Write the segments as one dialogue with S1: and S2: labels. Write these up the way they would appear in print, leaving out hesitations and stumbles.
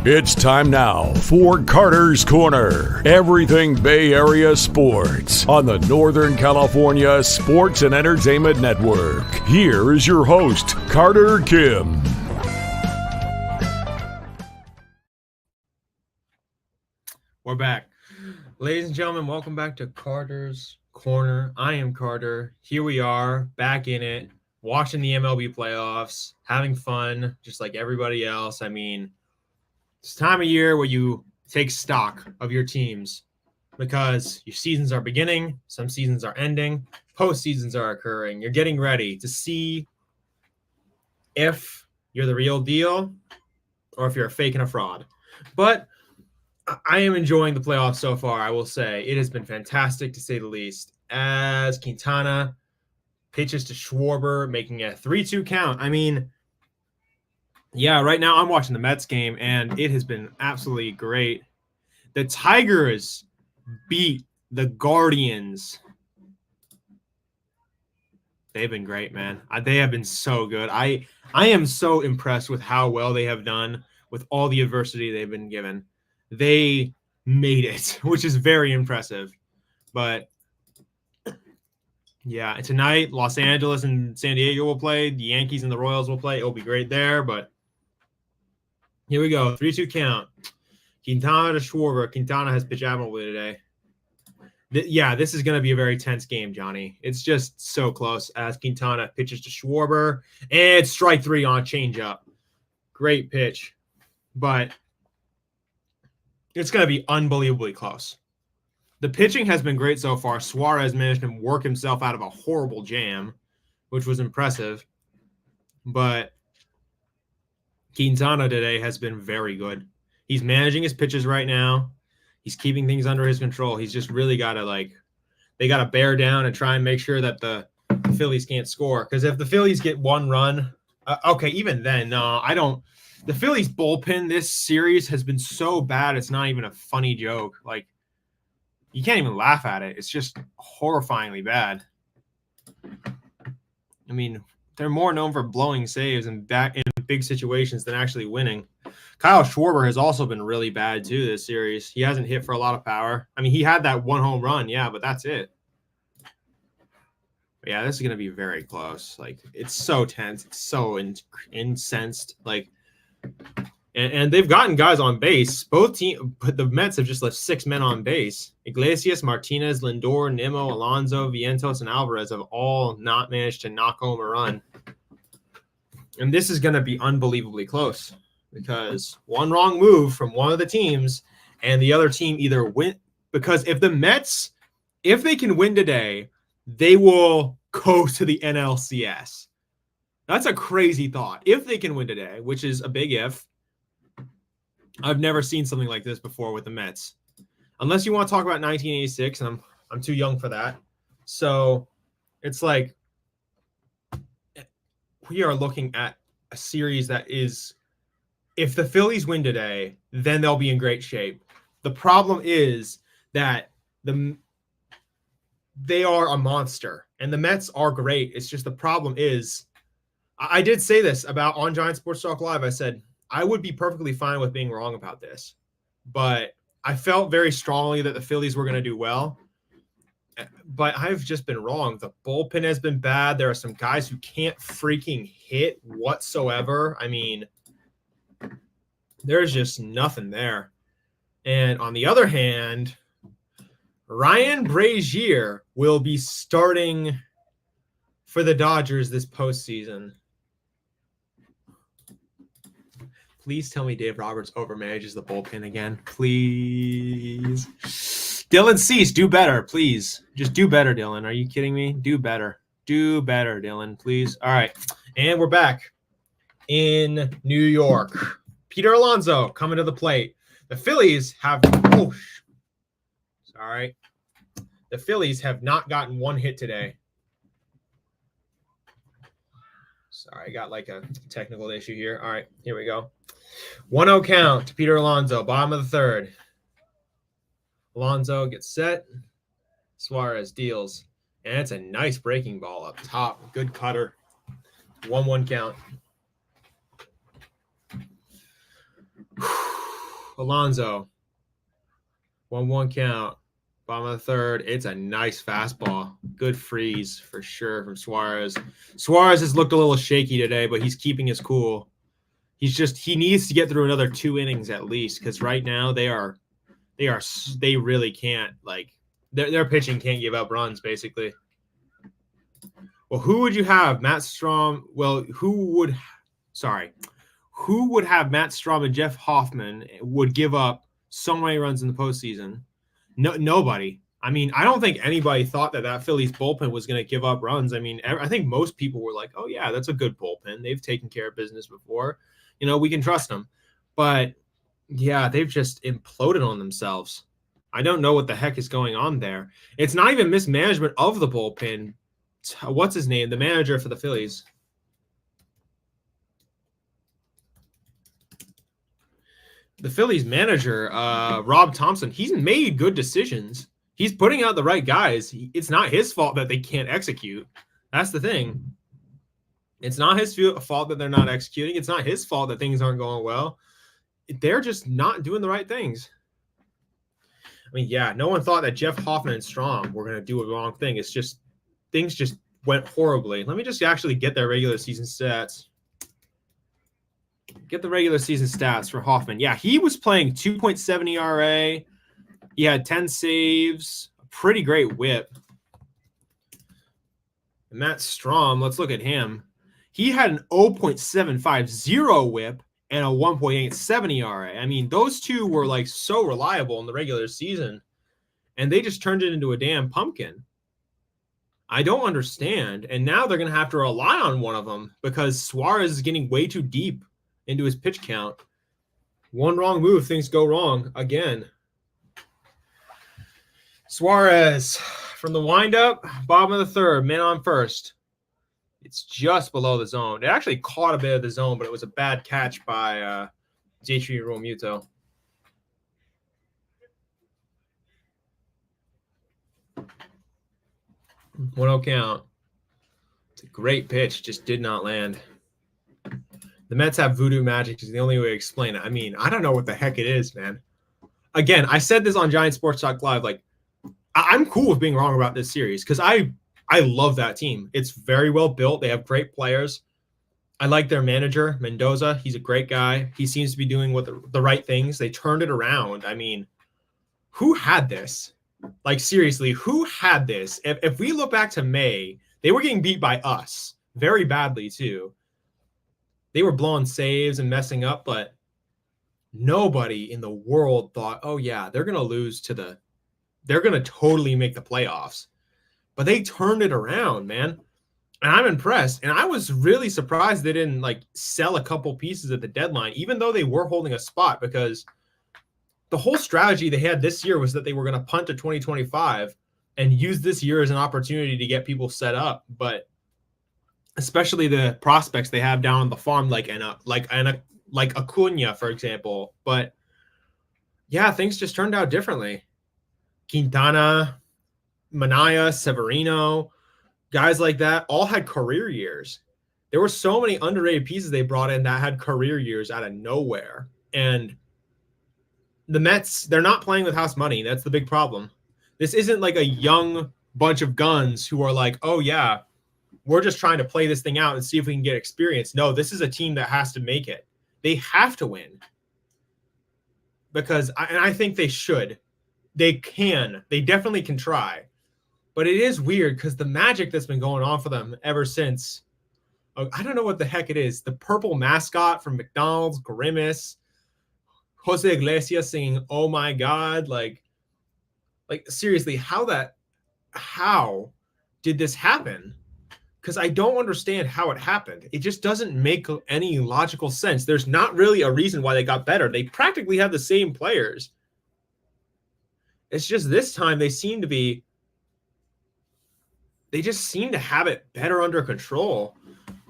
S1: It's time now for Carter's Corner. Everything Bay Area sports on the Northern California Sports and Entertainment Network. Here is your host, Carter Kim.
S2: We're back. Ladies and gentlemen, welcome back to Carter's Corner. I am Carter. Here we are, back in it, watching the MLB playoffs, having fun, just like everybody else. I mean, it's time of year where you take stock of your teams because your seasons are beginning, some seasons are ending, postseasons are occurring. You're getting ready to see if you're the real deal or if you're a fake and a fraud. But I am enjoying the playoffs so far, I will say. It has been fantastic, to say the least, as Quintana pitches to Schwarber, making a 3-2 count. I mean, yeah, right now I'm watching the Mets game, and it has been absolutely great. The Tigers beat the Guardians. They've been great, man. They have been so good. I am so impressed with how well they have done with all the adversity they've been given. They made it, which is very impressive. But yeah, tonight Los Angeles and San Diego will play. The Yankees and the Royals will play. It'll be great there. But here we go. 3-2 count. Quintana to Schwarber. Quintana has pitched admirably today. This is going to be a very tense game, Johnny. It's just so close as Quintana pitches to Schwarber. And strike three on changeup. Great pitch. But it's going to be unbelievably close. The pitching has been great so far. Suarez managed to work himself out of a horrible jam, which was impressive. But Quintana today has been very good. He's managing his pitches right now. He's keeping things under his control. He's just really got to, they got to bear down and try and make sure that the Phillies can't score. Because if the Phillies get one run, even then, no, I don't. The Phillies bullpen this series has been so bad, it's not even a funny joke. You can't even laugh at it. It's just horrifyingly bad. I mean, they're more known for blowing saves and back in big situations than actually winning. Kyle Schwarber has also been really bad too this series. He hasn't hit for a lot of power. I mean, he had that one home run, yeah, but that's it. But yeah, this is going to be very close. It's so tense. It's so incensed. And they've gotten guys on base. Both teams, but the Mets have just left 6 men on base. Iglesias, Martinez, Lindor, Nimmo, Alonso, Vientos, and Alvarez have all not managed to knock home a run. And this is going to be unbelievably close because one wrong move from one of the teams and the other team either win. Because if the Mets, if they can win today, they will go to the NLCS. That's a crazy thought. If they can win today, which is a big if. I've never seen something like this before with the Mets. Unless you want to talk about 1986, and I'm too young for that. So it's we are looking at a series that is, if the Phillies win today, then they'll be in great shape. The problem is that they are a monster, and the Mets are great. It's just the problem is, I did say this about on Giant Sports Talk Live. I said, I would be perfectly fine with being wrong about this, but I felt very strongly that the Phillies were going to do well, but I've just been wrong. The bullpen has been bad. There are some guys who can't freaking hit whatsoever. I mean, there's just nothing there. And on the other hand, Ryan Brazier will be starting for the Dodgers this postseason. Please tell me Dave Roberts overmanages the bullpen again. Please. Dylan Cease, do better, please. Just do better, Dylan. Are you kidding me? Do better. Do better, Dylan, please. All right. And we're back in New York. Peter Alonso coming to the plate. The Phillies have the Phillies have not gotten one hit today. Sorry, I got a technical issue here. All right, here we go. 1-0 count to Peter Alonso, bottom of the third. Alonso gets set. Suarez deals. And it's a nice breaking ball up top. Good cutter. 1-1 count. Alonso. 1-1 count. Bottom of the third. It's a nice fastball. Good freeze for sure from Suarez. Suarez has looked a little shaky today, but he's keeping his cool. He needs to get through another 2 innings at least, because right now they really can't, like, their pitching can't give up runs basically. Well, who would you have? Matt Strahm. Well, who would have Matt Strahm and Jeff Hoffman would give up so many runs in the postseason? Nobody. I mean, I don't think anybody thought that Phillies bullpen was going to give up runs. I mean, I think most people were like, oh, yeah, that's a good bullpen. They've taken care of business before. We can trust them. But, yeah, they've just imploded on themselves. I don't know what the heck is going on there. It's not even mismanagement of the bullpen. What's his name? The manager for the Phillies. The Phillies manager, Rob Thompson, he's made good decisions. He's putting out the right guys. It's not his fault that they can't execute. That's the thing. It's not his fault that they're not executing. It's not his fault that things aren't going well. They're just not doing the right things. I mean, yeah, no one thought that Jeff Hoffman and Strahm were going to do a wrong thing. It's just things just went horribly. Let me just actually get their regular season stats. Get the regular season stats for Hoffman. Yeah, he was playing 2.7 ERA. He had 10 saves, a pretty great whip. And Matt Strahm, let's look at him. He had an 0.750 whip and a 1.87 ERA. I mean, those two were like so reliable in the regular season, and they just turned it into a damn pumpkin. I don't understand. And now they're going to have to rely on one of them because Suarez is getting way too deep into his pitch count. One wrong move, things go wrong again. Suarez from the windup, bottom of the third, man on first. It's just below the zone. It actually caught a bit of the zone, but it was a bad catch by JT Realmuto. One-0 count. It's a great pitch, just did not land. The Mets have voodoo magic is the only way to explain it. I mean, I don't know what the heck it is, man. Again, I said this on Giant Sports Talk Live. Like, I'm cool with being wrong about this series because I love that team. It's very well built. They have great players. I like their manager, Mendoza. He's a great guy. He seems to be doing the right things. They turned it around. I mean, who had this? Like, seriously, who had this? If we look back to May, they were getting beat by us very badly, too. They were blowing saves and messing up, but nobody in the world thought, oh, yeah, they're going to lose they're going to totally make the playoffs. But they turned it around, man. And I'm impressed. And I was really surprised they didn't, like, sell a couple pieces at the deadline, even though they were holding a spot, because the whole strategy they had this year was that they were going to punt to 2025 and use this year as an opportunity to get people set up. But especially the prospects they have down on the farm, like Acuna, for example. But yeah, things just turned out differently. Quintana, Manaya, Severino, guys like that all had career years. There were so many underrated pieces they brought in that had career years out of nowhere. And the Mets, they're not playing with house money. That's the big problem. This isn't like a young bunch of guns who are like, oh, yeah, we're just trying to play this thing out and see if we can get experience. No, this is a team that has to make it. They have to win. Because I think they should. They can. They definitely can try. But it is weird because the magic that's been going on for them ever since, I don't know what the heck it is. The purple mascot from McDonald's, Grimace, Jose Iglesias singing, oh my God. Like seriously, how did this happen? Because I don't understand how it happened. It just doesn't make any logical sense. There's not really a reason why they got better. They practically have the same players. It's just this time they just seem to have it better under control.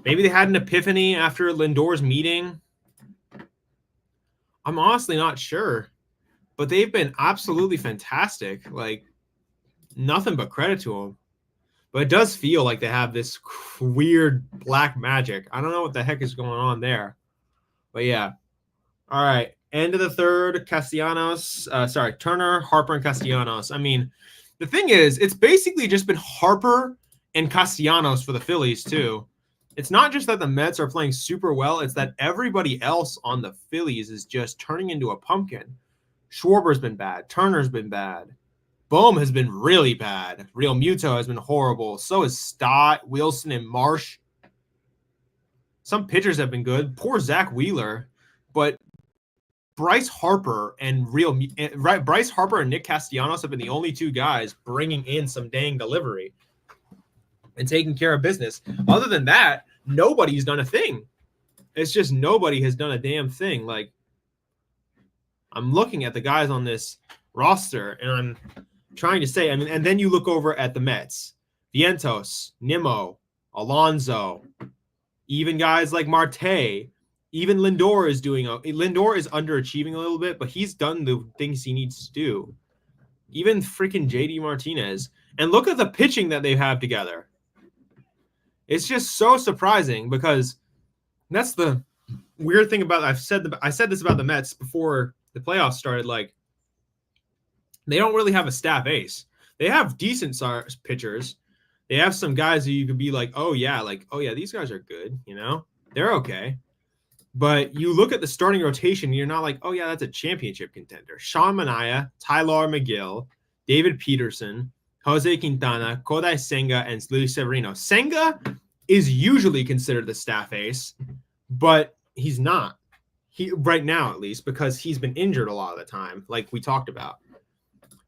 S2: Maybe they had an epiphany after Lindor's meeting. I'm honestly not sure. But they've been absolutely fantastic. Like, nothing but credit to them. But it does feel like they have this weird black magic. I don't know what the heck is going on there. But yeah. All right. End of the third, Turner, Harper, and Castellanos. I mean, the thing is, it's basically just been Harper and Castellanos for the Phillies, too. It's not just that the Mets are playing super well, it's that everybody else on the Phillies is just turning into a pumpkin. Schwarber's been bad. Turner's been bad. Bohm has been really bad. Real Muto has been horrible. So is Stott, Wilson, and Marsh. Some pitchers have been good. Poor Zach Wheeler. But Bryce Harper and Nick Castellanos have been the only two guys bringing in some dang delivery and taking care of business. Other than that, nobody's done a thing. It's just nobody has done a damn thing. Like, I'm looking at the guys on this roster, and I'm trying to say, I mean, and then you look over at the Mets, Vientos, Nimmo, Alonso, even guys like Marte, even Lindor is Lindor is underachieving a little bit, but he's done the things he needs to do. Even freaking JD Martinez. And look at the pitching that they have together. It's just so surprising because that's the weird thing about I said this about the Mets before the playoffs started. Like, they don't really have a staff ace. They have decent pitchers. They have some guys who you could be like, oh yeah, these guys are good. You know, they're okay. But you look at the starting rotation, you're not like, oh yeah, that's a championship contender. Sean Manaea, Tyler McGill, David Peterson, Jose Quintana, Kodai Senga, and Luis Severino. Senga is usually considered the staff ace, but he's not. Right now, at least, because he's been injured a lot of the time, like we talked about.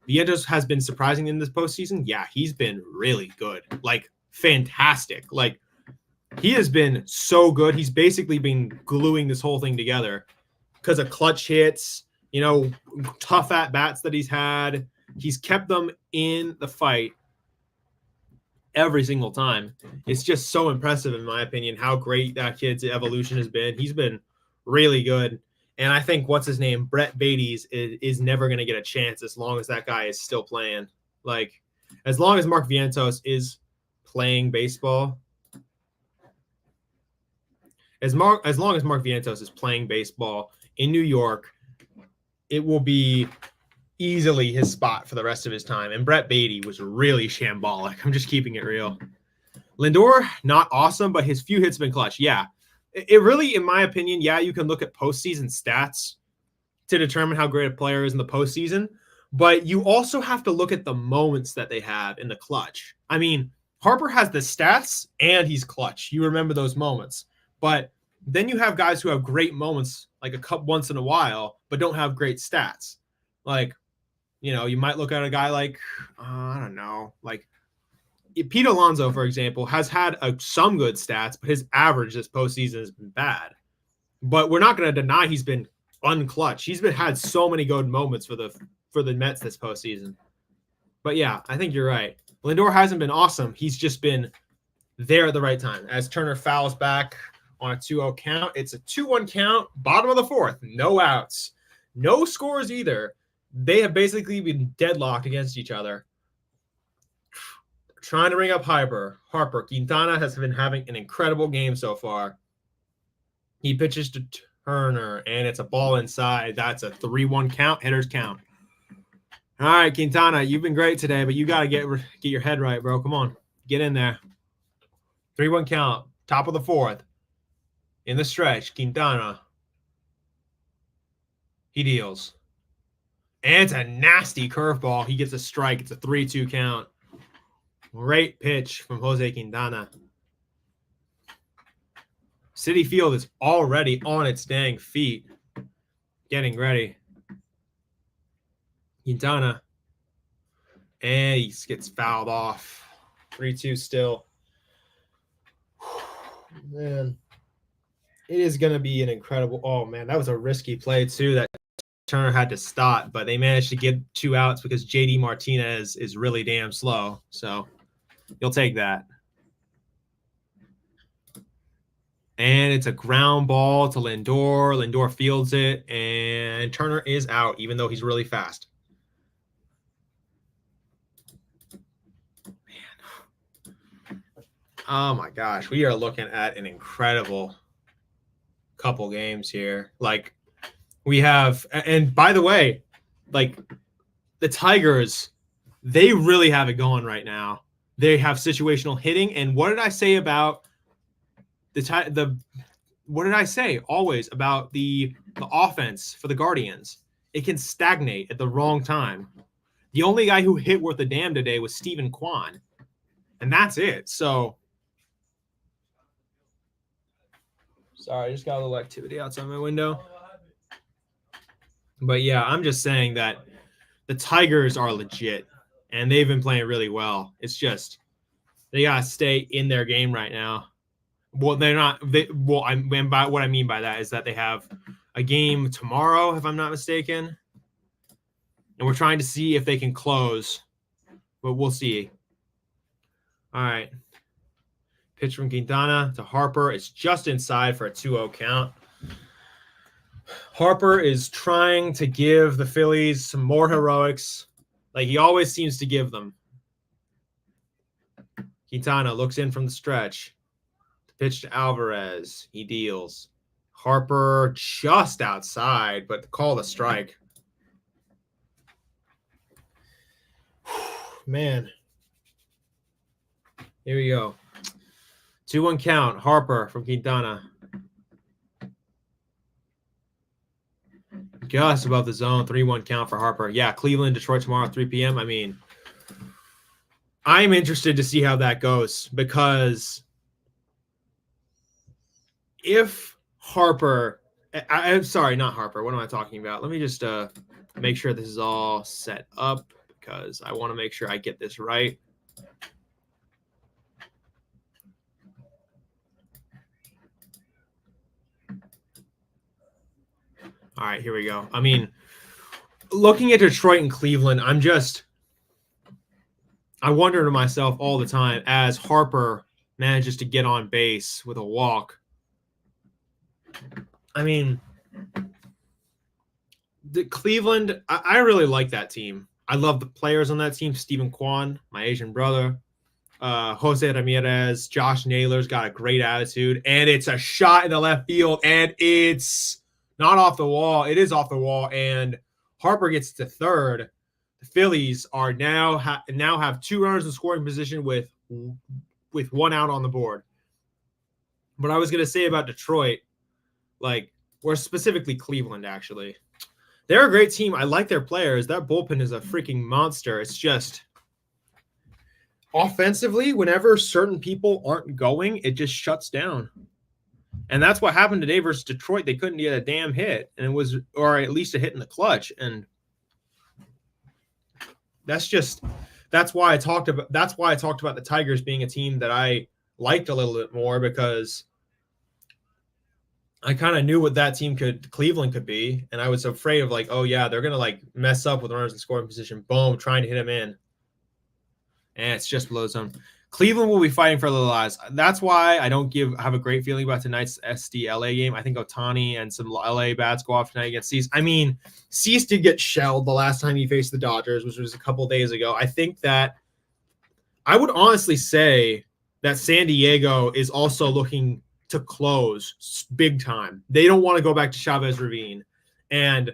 S2: Vientos has been surprising in this postseason. Yeah, he's been really good, like fantastic. Like, he has been so good. He's basically been gluing this whole thing together because of clutch hits, you know, tough at-bats that he's had. He's kept them in the fight every single time. It's just so impressive, in my opinion, how great that kid's evolution has been. He's been really good. And I think, what's his name, Brett Beatties is never going to get a chance as long as that guy is still playing. Like, as long as Mark Vientos is playing baseball, as long as Mark Vientos is playing baseball in New York, it will be easily his spot for the rest of his time. And Brett Beatty was really shambolic. I'm just keeping it real. Lindor, not awesome, but his few hits have been clutch. Yeah, it really, in my opinion, yeah, you can look at postseason stats to determine how great a player is in the postseason, but you also have to look at the moments that they have in the clutch. I mean, Harper has the stats and he's clutch. You remember those moments. But then you have guys who have great moments, like a cup once in a while, but don't have great stats. Like, you know, you might look at a guy like, I don't know, like Pete Alonso, for example, has had some good stats, but his average this postseason has been bad. But we're not going to deny he's been unclutch. He's had so many good moments for the Mets this postseason. But yeah, I think you're right. Lindor hasn't been awesome. He's just been there at the right time. As Turner fouls back on a 2-0 count, it's a 2-1 count, bottom of the fourth, no outs, no scores either. They have basically been deadlocked against each other. Trying to ring up Harper. Quintana has been having an incredible game so far. He pitches to Turner, and it's a ball inside. That's a 3-1 count. Hitters count. All right, Quintana, you've been great today, but you got to get your head right, bro. Come on. Get in there. 3-1 count. Top of the fourth. In the stretch, Quintana. He deals. And it's a nasty curveball. He gets a strike. It's a 3-2 count. Great pitch from Jose Quintana. Citi Field is already on its dang feet. Getting ready. Quintana. And he gets fouled off. 3-2 still. Man. It is going to be an incredible. Oh, man, that was a risky play, too, that Turner had to stop, but they managed to get 2 outs because JD Martinez is really damn slow. So you'll take that. And it's a ground ball to Lindor. Lindor fields it, and Turner is out, even though he's really fast. Man. Oh, my gosh. We are looking at an incredible couple games here. Like, We have, and by the way, like the Tigers, they really have it going right now. They have situational hitting. And what did I say about what did I say always about the offense for the Guardians? It can stagnate at the wrong time. The only guy who hit worth a damn today was Stephen Kwan, and that's it. So, sorry, I just got a little activity outside my window. But yeah, I'm just saying that the Tigers are legit, and they've been playing really well. It's just they gotta stay in their game right now. Well, they're not. What I mean by that is that they have a game tomorrow, if I'm not mistaken, and we're trying to see if they can close, but we'll see. All right. Pitch from Quintana to Harper. It's just inside for a 2-0 count. Harper is trying to give the Phillies some more heroics, like he always seems to give them. Quintana looks in from the stretch. Pitch to Alvarez. He deals. Harper just outside, but call the strike. Man. Here we go. 2-1 count. Harper from Quintana. Just above the zone. 3-1 count for Harper. Yeah, Cleveland, Detroit tomorrow at 3 p.m. I mean, I'm interested to see how that goes because if Harper, I'm sorry, not Harper. What am I talking about? Let me just make sure this is all set up because I want to make sure I get this right. All right, here we go. I mean, looking at Detroit and Cleveland, I wonder to myself all the time as Harper manages to get on base with a walk. I mean, the Cleveland, I really like that team. I love the players on that team. Stephen Kwan, my Asian brother, Jose Ramirez, Josh Naylor's got a great attitude, and it's a shot in the left field, and it's not off the wall. It is off the wall, and Harper gets to third. The Phillies are now have 2 runners in scoring position with 1 out on the board. What I was going to say about Detroit, or specifically Cleveland, actually, they're a great team. I like their players. That bullpen is a freaking monster. It's just offensively, whenever certain people aren't going, it just shuts down. And that's what happened today versus Detroit. They couldn't get a damn hit, and it was, or at least a hit in the clutch. And that's why I talked about the Tigers being a team that I liked a little bit more, because I kind of knew what that team Cleveland could be. And I was afraid of oh yeah, they're going to mess up with runners in scoring position. Boom, trying to hit him in. And it's just below zone. Cleveland will be fighting for little eyes. That's why I don't have a great feeling about tonight's SD-LA game. I think Ohtani and some LA bats go off tonight against Cease. I mean, Cease did get shelled the last time he faced the Dodgers, which was a couple days ago. I think that I would honestly say that San Diego is also looking to close big time. They don't want to go back to Chavez Ravine. And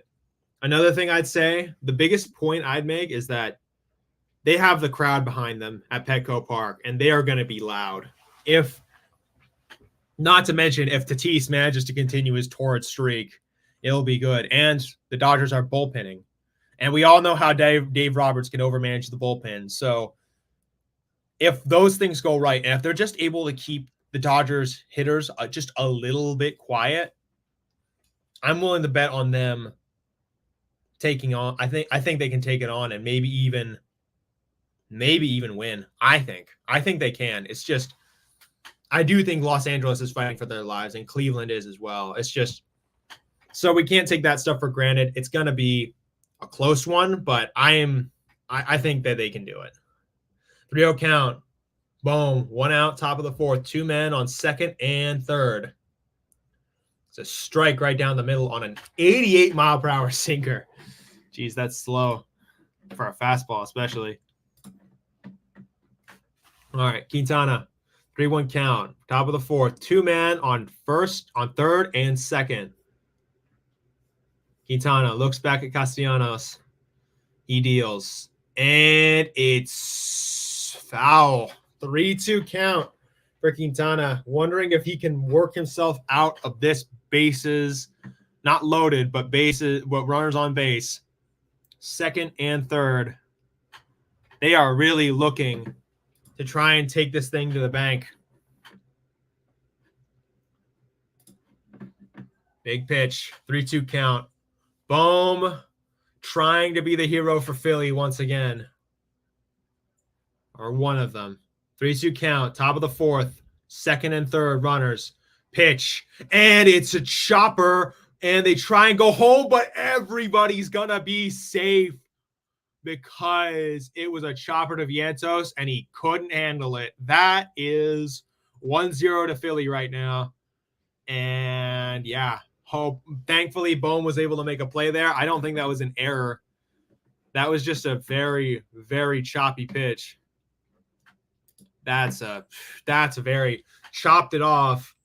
S2: another thing I'd say, the biggest point I'd make is that they have the crowd behind them at Petco Park, and they are going to be loud. Not to mention, if Tatis manages to continue his torrid streak, it'll be good. And the Dodgers are bullpenning. And we all know how Dave Roberts can overmanage the bullpen. So if those things go right, and if they're just able to keep the Dodgers hitters just a little bit quiet, I'm willing to bet on them taking on. I think they can take it on and maybe even win. I think they can. It's just, I do think Los Angeles is fighting for their lives, and Cleveland is as well. It's just, so we can't take that stuff for granted. It's going to be a close one, but I think that they can do it. 3-0 count. Boom. 1 out, top of the 4th. 2 men on second and third. It's a strike right down the middle on an 88-mile-per-hour sinker. Jeez, that's slow for a fastball, especially. All right, Quintana, 3-1 count, top of the 4th. 2 man on third and second. Quintana looks back at Castellanos. He deals. And it's foul. 3-2 count for Quintana. Wondering if he can work himself out of this bases, not loaded, but bases, but runners on base. Second and third. They are really looking to try and take this thing to the bank. Big pitch. 3-2 count. Bohm trying to be the hero for Philly once again. Or one of them. 3-2 count. Top of the fourth. Second and third runners. Pitch. And it's a chopper. And they try and go home, but everybody's going to be safe because it was a chopper to Vientos and he couldn't handle it. That is 1-0 to Philly right now. And yeah, thankfully Bohm was able to make a play there. I don't think that was an error. That was just a very, very choppy pitch. That's a very chopped it off.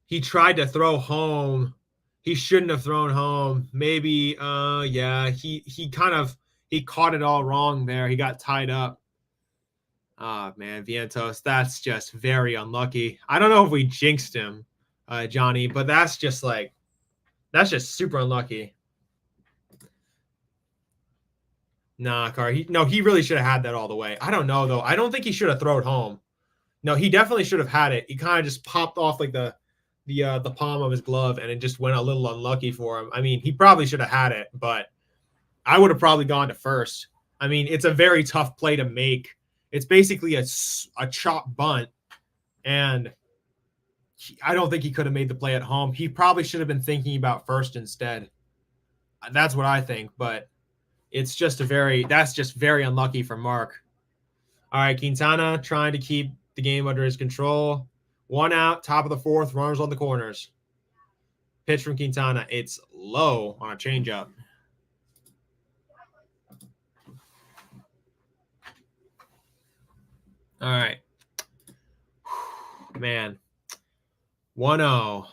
S2: He tried to throw home. He shouldn't have thrown home. Maybe, yeah, he caught it all wrong there. He got tied up. Oh, man, Vientos, that's just very unlucky. I don't know if we jinxed him, Johnny, but that's just super unlucky. Nah, he really should have had that all the way. I don't know, though. I don't think he should have thrown home. No, he definitely should have had it. He kind of just popped off like the palm of his glove, and it just went a little unlucky for him. I mean, he probably should have had it, but I would have probably gone to first. I mean, it's a very tough play to make. It's basically a chop bunt, and I don't think he could have made the play at home. He probably should have been thinking about first instead. That's what I think, but it's just that's just very unlucky for Mark. All right, Quintana trying to keep the game under his control. 1 out, top of the fourth, runners on the corners. Pitch from Quintana. It's low on a changeup. All right. Man. 1-0.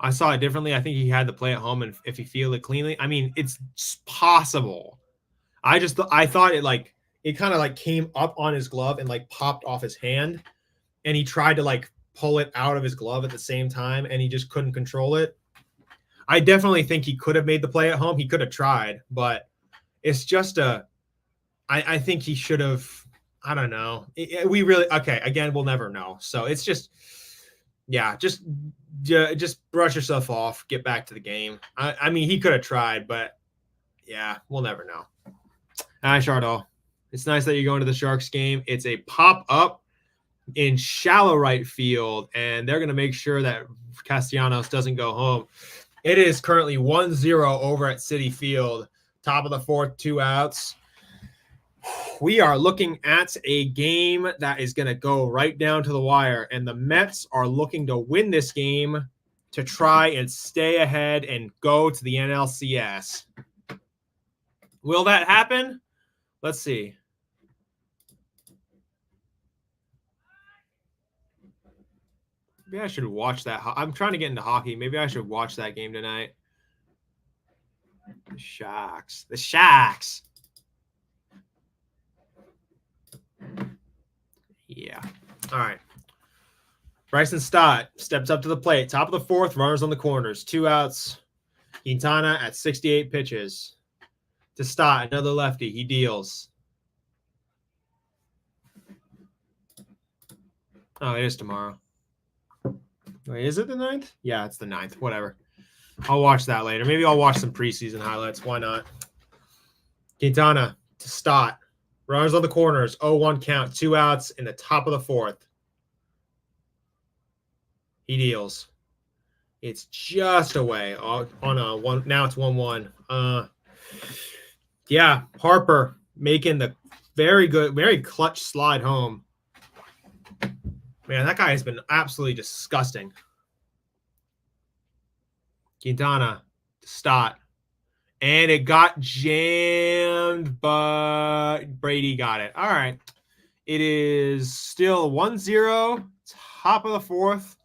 S2: I saw it differently. I think he had to play at home, and if he fielded it cleanly, I mean, it's possible. I thought it kind of came up on his glove and popped off his hand, and he tried to pull it out of his glove at the same time, and he just couldn't control it. I definitely think he could have made the play at home. He could have tried, but it's just I think he should have. I don't know. Again, we'll never know. So it's just, yeah, just brush yourself off, get back to the game. I mean, he could have tried, but yeah, we'll never know. Hi, Chardall. It's nice that you're going to the Sharks game. It's a pop-up in shallow right field, and they're going to make sure that Castellanos doesn't go home. It is currently 1-0 over at Citi Field. Top of the fourth, 2 outs. We are looking at a game that is going to go right down to the wire, and the Mets are looking to win this game to try and stay ahead and go to the NLCS. Will that happen? Let's see. Maybe I should watch that. I'm trying to get into hockey. Maybe I should watch that game tonight. The Sharks. Yeah. All right. Bryson Stott steps up to the plate. Top of the fourth, runners on the corners. 2 outs. Quintana at 68 pitches. To Stott, another lefty. He deals. Oh, it is tomorrow. Wait, is it the 9th? Yeah, it's the 9th. Whatever. I'll watch that later. Maybe I'll watch some preseason highlights. Why not? Quintana to Stott. Runners on the corners. 0-1 count. 2 outs in the top of the fourth. He deals. It's just away on a one. Now it's 1-1. Yeah, Harper making the very good, very clutch slide home. Man, that guy has been absolutely disgusting. Quintana to Stott. And it got jammed, but Brady got it. All right. It is still 1-0, top of the fourth.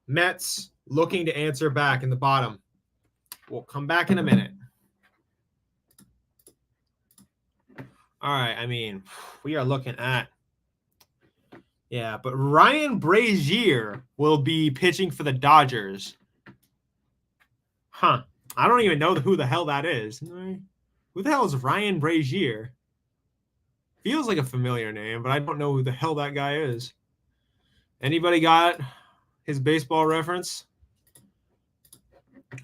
S2: Mets looking to answer back in the bottom. We'll come back in a minute. All right, I mean, we are looking at but Ryan Brazier will be pitching for the Dodgers. Huh. I don't even know who the hell that is. Who the hell is Ryan Brazier? Feels like a familiar name, but I don't know who the hell that guy is. Anybody got his baseball reference?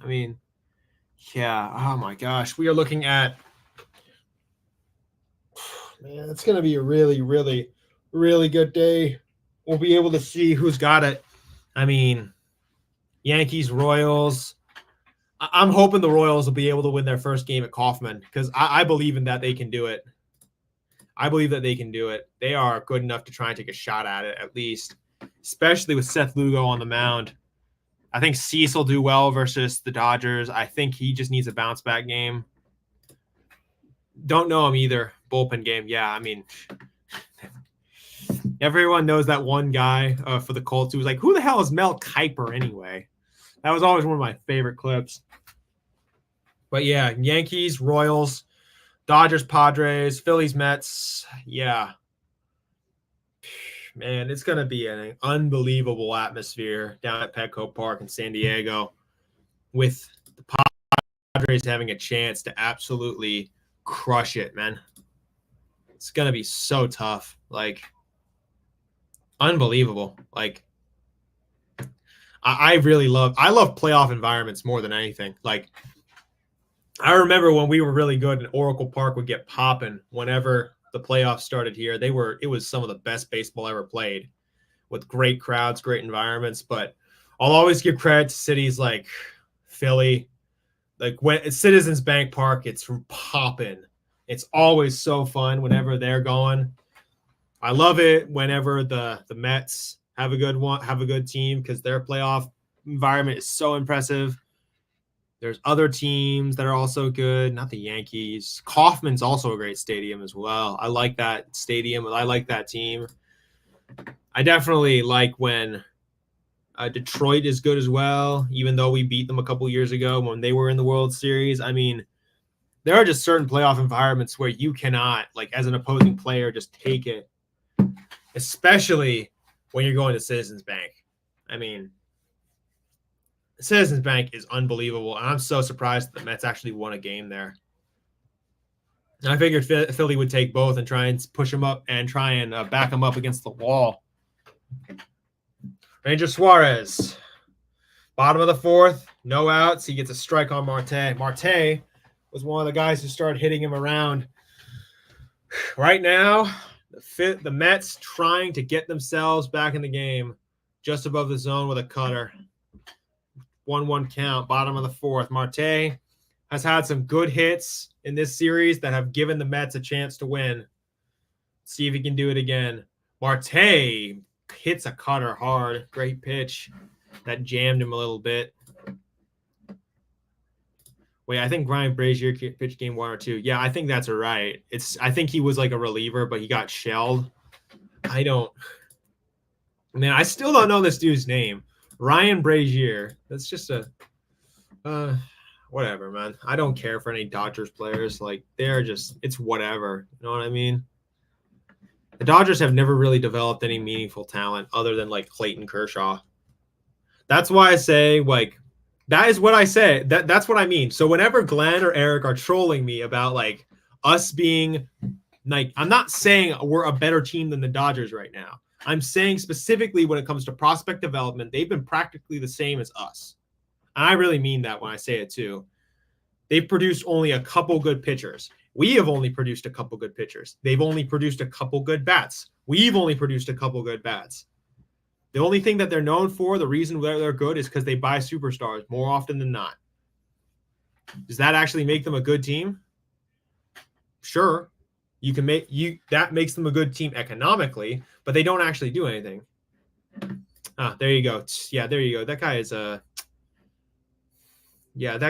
S2: I mean, yeah. Oh my gosh. We are looking at, man, it's going to be a really, really, really good day. We'll be able to see who's got it. I mean, Yankees, Royals. I'm hoping the Royals will be able to win their first game at Kauffman because I believe in that they can do it. I believe that they can do it. They are good enough to try and take a shot at it, at least, especially with Seth Lugo on the mound. I think Cease will do well versus the Dodgers. I think he just needs a bounce back game. Don't know him either. Bullpen game. Yeah, I mean, everyone knows that one guy for the Colts who was like, who the hell is Mel Kiper anyway? That was always one of my favorite clips. But yeah, Yankees, Royals, Dodgers, Padres, Phillies, Mets. Yeah. Man, it's going to be an unbelievable atmosphere down at Petco Park in San Diego with the Padres having a chance to absolutely crush it, man. It's going to be so tough. Like, unbelievable. Like, I love playoff environments more than anything. Like, I remember when we were really good and Oracle Park would get popping whenever the playoffs started here. It was some of the best baseball ever played with great crowds, great environments. But I'll always give credit to cities like Philly. Like when it's Citizens Bank Park, it's popping. It's always so fun whenever they're going. I love it whenever the Mets have a good team because their playoff environment is so impressive. There's other teams that are also good, not the Yankees. Kauffman's also a great stadium as well. I like that stadium. I like that team. I definitely like when Detroit is good as well, even though we beat them a couple years ago when they were in the World Series. I mean, there are just certain playoff environments where you cannot, like as an opposing player, just take it, especially when you're going to Citizens Bank. I mean, Citizens Bank is unbelievable, and I'm so surprised that the Mets actually won a game there. And I figured Philly would take both and try and push them up and try and back them up against the wall. Ranger Suarez, bottom of the fourth, no outs. He gets a strike on Marte. Marte was one of the guys who started hitting him around. Right now, the Mets trying to get themselves back in the game just above the zone with a cutter. 1-1 count, bottom of the fourth. Marte has had some good hits in this series that have given the Mets a chance to win. See if he can do it again. Marte hits a cutter hard. Great pitch. That jammed him a little bit. Wait, I think Ryan Brazier pitched game 1 or 2. Yeah, I think that's right. I think he was like a reliever, but he got shelled. I still don't know this dude's name. Ryan Brazier. That's just whatever, man. I don't care for any Dodgers players. Like, it's whatever. You know what I mean? The Dodgers have never really developed any meaningful talent other than like Clayton Kershaw. That's why I say, like, that is what I say. That's what I mean. So whenever Glenn or Eric are trolling me about like us being like, I'm not saying we're a better team than the Dodgers right now. I'm saying specifically when it comes to prospect development, they've been practically the same as us. And I really mean that when I say it too. They've produced only a couple good pitchers. We have only produced a couple good pitchers. They've only produced a couple good bats. We've only produced a couple good bats. The only thing that they're known for, the reason they're good, is because they buy superstars more often than not. Does that actually make them a good team? Sure. That makes them a good team economically, but they don't actually do anything. There you go. Yeah, there you go. That guy is that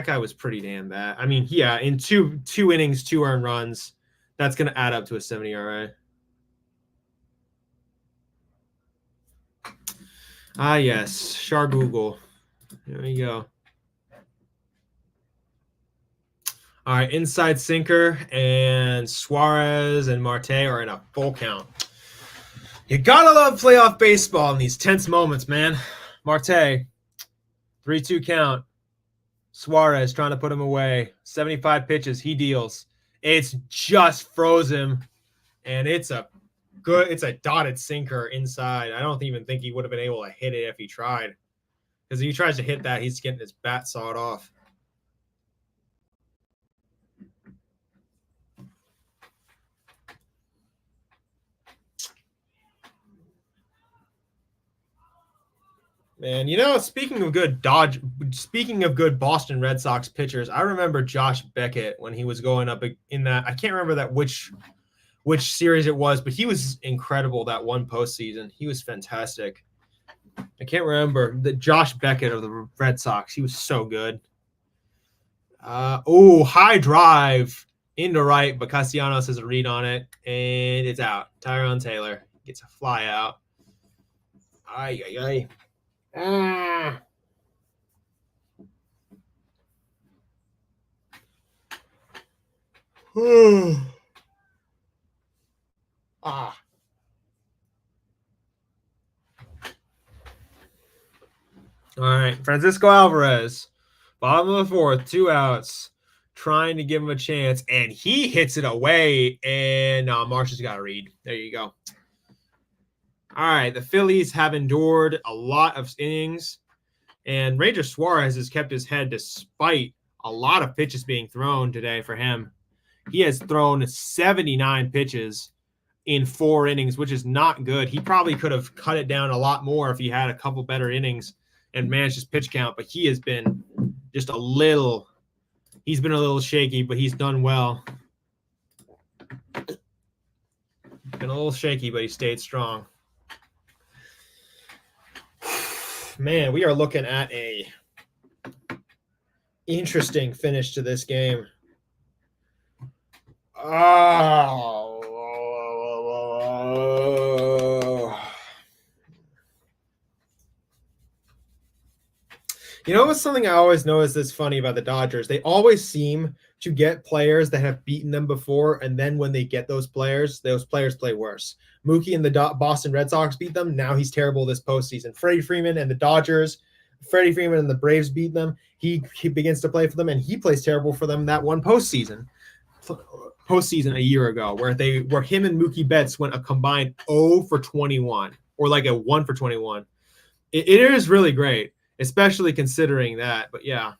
S2: guy was pretty damn bad. I mean, yeah, in two innings, 2 earned runs, that's going to add up to a 70 ERA. Yes, Char Google. There we go. All right, inside sinker, and Suarez and Marte are in a full count. You gotta love playoff baseball in these tense moments, man. Marte, 3-2 count. Suarez trying to put him away. 75 pitches, he deals. It's just frozen, and it's a dotted sinker inside. I don't even think he would have been able to hit it if he tried. Because if he tries to hit that, he's getting his bat sawed off. Man, speaking of good Boston Red Sox pitchers, I remember Josh Beckett when he was going up in that. I can't remember which series it was, but he was incredible that one postseason. He was fantastic. I can't remember the Josh Beckett of the Red Sox. He was so good. High drive into right, but Castellanos has a read on it, and it's out. Tyrone Taylor gets a fly out. Ay, ay, ay. Ah. Ah. All right, Francisco Alvarez, bottom of the fourth, 2 outs, trying to give him a chance, and he hits it away, and Marsh's got a read. There you go. All right, the Phillies have endured a lot of innings, and Ranger Suarez has kept his head despite a lot of pitches being thrown today for him. He has thrown 79 pitches in 4 innings, which is not good. He probably could have cut it down a lot more if he had a couple better innings and managed his pitch count, but he has been just a little shaky, but he's done well. Been a little shaky, but he stayed strong. Man, we are looking at a interesting finish to this game. What's something I always notice that's funny about the Dodgers? They always seem to get players that have beaten them before, and then when they get those players play worse. Mookie and the Boston Red Sox beat them. Now he's terrible this postseason. Freddie Freeman and the Braves beat them. He begins to play for them, and he plays terrible for them that one postseason a year ago, where him and Mookie Betts went a combined 0 for 21, or like a 1 for 21. It is really great, especially considering that. But yeah,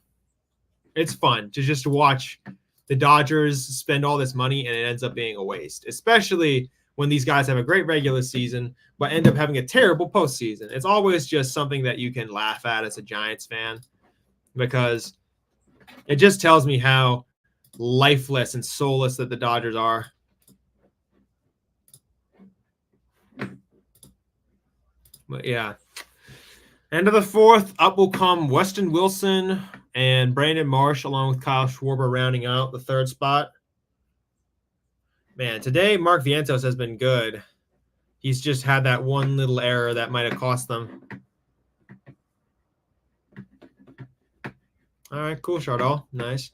S2: it's fun to just watch the Dodgers spend all this money and it ends up being a waste, especially when these guys have a great regular season but end up having a terrible postseason. It's always just something that you can laugh at as a Giants fan, because it just tells me how lifeless and soulless that the Dodgers are. But yeah, end of the fourth, up will come Weston Wilson and Brandon Marsh, along with Kyle Schwarber, rounding out the third spot. Man, today Mark Vientos has been good. He's just had that one little error that might have cost them. All right, cool, Chardall. Nice.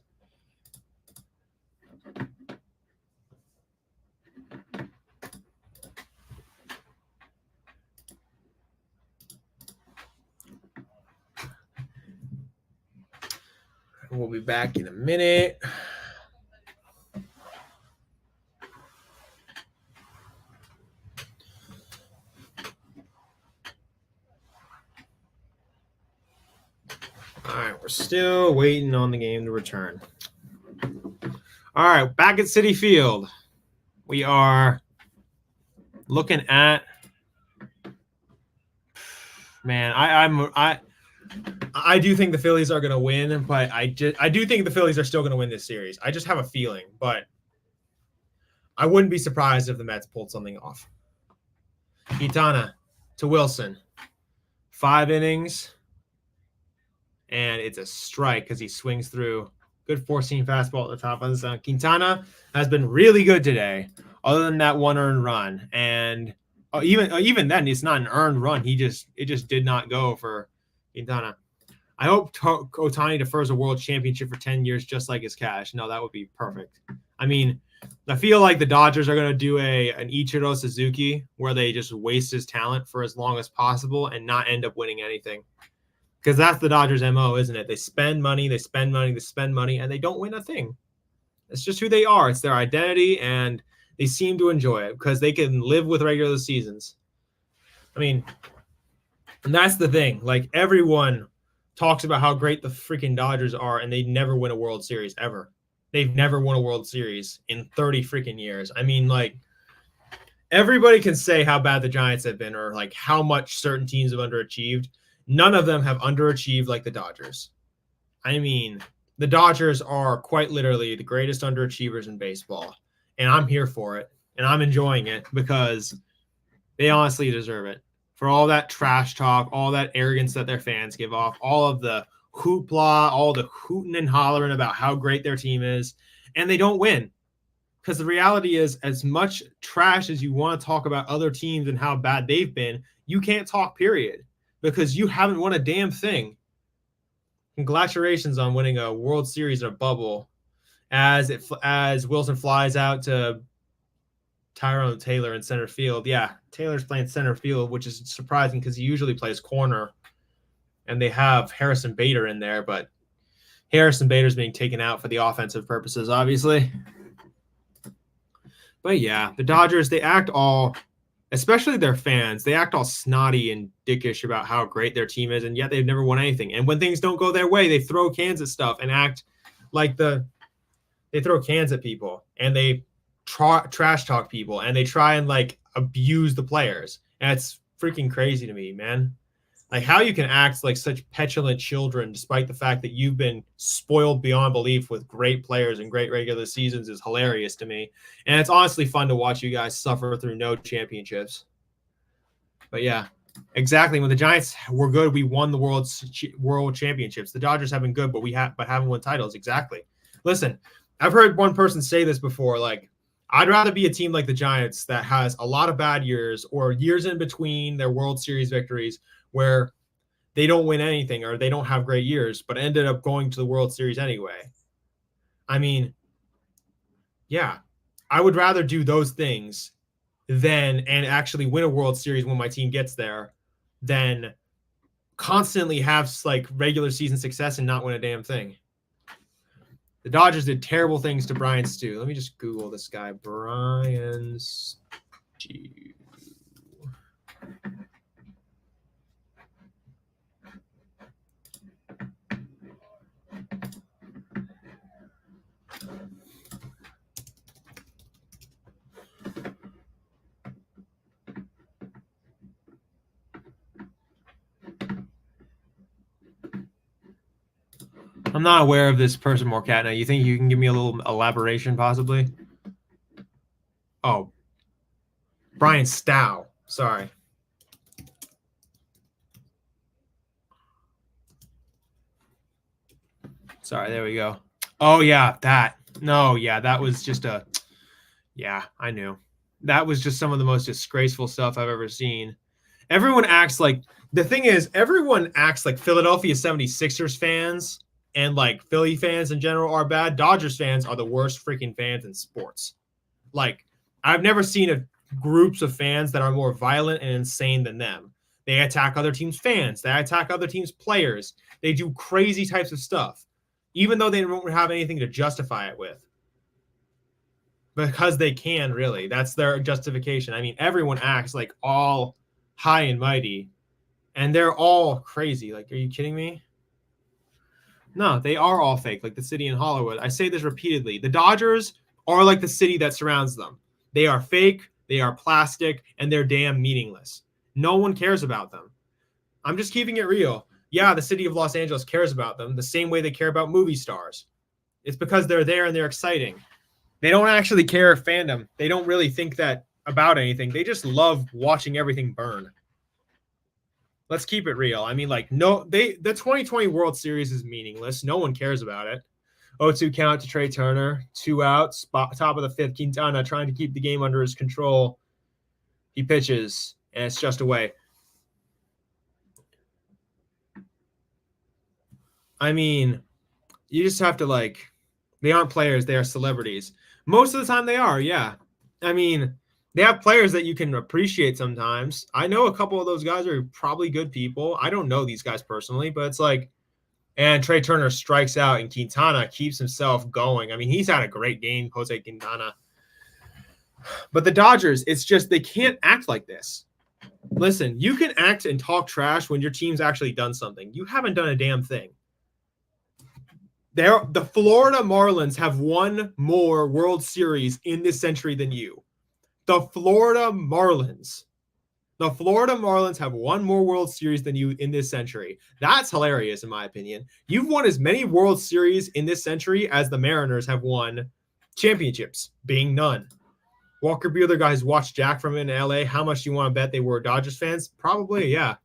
S2: We'll be back in a minute. All right, we're still waiting on the game to return. All right, back at Citi Field. We are looking at, man, I do think the Phillies are going to win, but I do think the Phillies are still going to win this series. I just have a feeling, but I wouldn't be surprised if the Mets pulled something off. Quintana to Wilson. 5 innings, and it's a strike because he swings through. Good 4-seam fastball at the top of the sun. Quintana has been really good today, other than that one earned run. And even then, it's not an earned run. It just did not go for Quintana. I hope Ohtani defers a world championship for 10 years just like his cash. No, that would be perfect. I mean, I feel like the Dodgers are going to do an Ichiro Suzuki where they just waste his talent for as long as possible and not end up winning anything. Because that's the Dodgers' MO, isn't it? They spend money, they spend money, they spend money, and they don't win a thing. It's just who they are. It's their identity, and they seem to enjoy it because they can live with regular seasons. I mean, and that's the thing. Like, everyone talks about how great the freaking Dodgers are, and they never win a World Series ever. They've never won a World Series in 30 freaking years. I mean, like, everybody can say how bad the Giants have been or like how much certain teams have underachieved. None of them have underachieved like the Dodgers. I mean, the Dodgers are quite literally the greatest underachievers in baseball, and I'm here for it, and I'm enjoying it because they honestly deserve it. For all that trash talk, all that arrogance that their fans give off, all of the hoopla, all the hooting and hollering about how great their team is, and they don't win. Because the reality is, as much trash as you want to talk about other teams and how bad they've been, you can't talk, period, because you haven't won a damn thing. Congratulations on winning a World Series in a bubble as Wilson flies out to Tyrone Taylor in center field. Yeah, Taylor's playing center field, which is surprising because he usually plays corner. And they have Harrison Bader in there, but Harrison Bader's being taken out for the offensive purposes, obviously. But yeah, the Dodgers, they act all, especially their fans, they act all snotty and dickish about how great their team is, and yet they've never won anything. And when things don't go their way, they throw cans at stuff and act like they throw cans at people, and they trash talk people, and they try and like abuse the players. And it's freaking crazy to me, man. Like, how you can act like such petulant children despite the fact that you've been spoiled beyond belief with great players and great regular seasons is hilarious to me. And it's honestly fun to watch you guys suffer through no championships. But yeah, exactly. When the Giants were good, we won the world championships. The Dodgers have been good, but haven't won titles. Exactly. Listen, I've heard one person say this before, like, I'd rather be a team like the Giants that has a lot of bad years or years in between their World Series victories where they don't win anything or they don't have great years, but ended up going to the World Series anyway. I mean, yeah, I would rather do those things and actually win a World Series when my team gets there than constantly have like regular season success and not win a damn thing. The Dodgers did terrible things to Brian Stew. Let me just Google this guy, Brian Stew. I'm not aware of this person, Morcatna. You think you can give me a little elaboration, possibly? Oh, Brian Stow. Sorry. Sorry, there we go. Oh, yeah, that. No, yeah, that was just yeah, I knew. That was just some of the most disgraceful stuff I've ever seen. Everyone acts like, the thing is, everyone acts like Philadelphia 76ers fans and like Philly fans in general are bad. Dodgers fans are the worst freaking fans in sports. Like, I've never seen groups of fans that are more violent and insane than them. They attack other teams' fans. They attack other teams' players. They do crazy types of stuff, even though they don't have anything to justify it with. Because they can, really. That's their justification. I mean, everyone acts like all high and mighty, and they're all crazy. Like, are you kidding me? No, they are all fake, like the city in Hollywood. I say this repeatedly. The Dodgers are like the city that surrounds them. They are fake, they are plastic, and they're damn meaningless. No one cares about them. I'm just keeping it real. Yeah, the city of Los Angeles cares about them the same way they care about movie stars. It's because they're there and they're exciting. They don't actually care fandom. They don't really think that about anything. They just love watching everything burn. Let's keep it real. I mean, like, the 2020 World Series is meaningless. No one cares about it. 0-2 count to Trey Turner, 2 outs, top of the fifth. Quintana trying to keep the game under his control. He pitches, and it's just away. I mean, you just have to they aren't players, they are celebrities. Most of the time they are, yeah. I mean, they have players that you can appreciate sometimes. I know a couple of those guys are probably good people. I don't know these guys personally, but it's and Trey Turner strikes out and Quintana keeps himself going. I mean, he's had a great game, Jose Quintana. But the Dodgers, it's just they can't act like this. Listen, you can act and talk trash when your team's actually done something. You haven't done a damn thing. The Florida Marlins have won more World Series in this century than you. The Florida Marlins have won more World Series than you in this century. That's hilarious, in my opinion. You've won as many World Series in this century as the Mariners have won championships, being none. Walker Buehler guys watched Jack from in LA. How much do you want to bet they were Dodgers fans? Probably, yeah.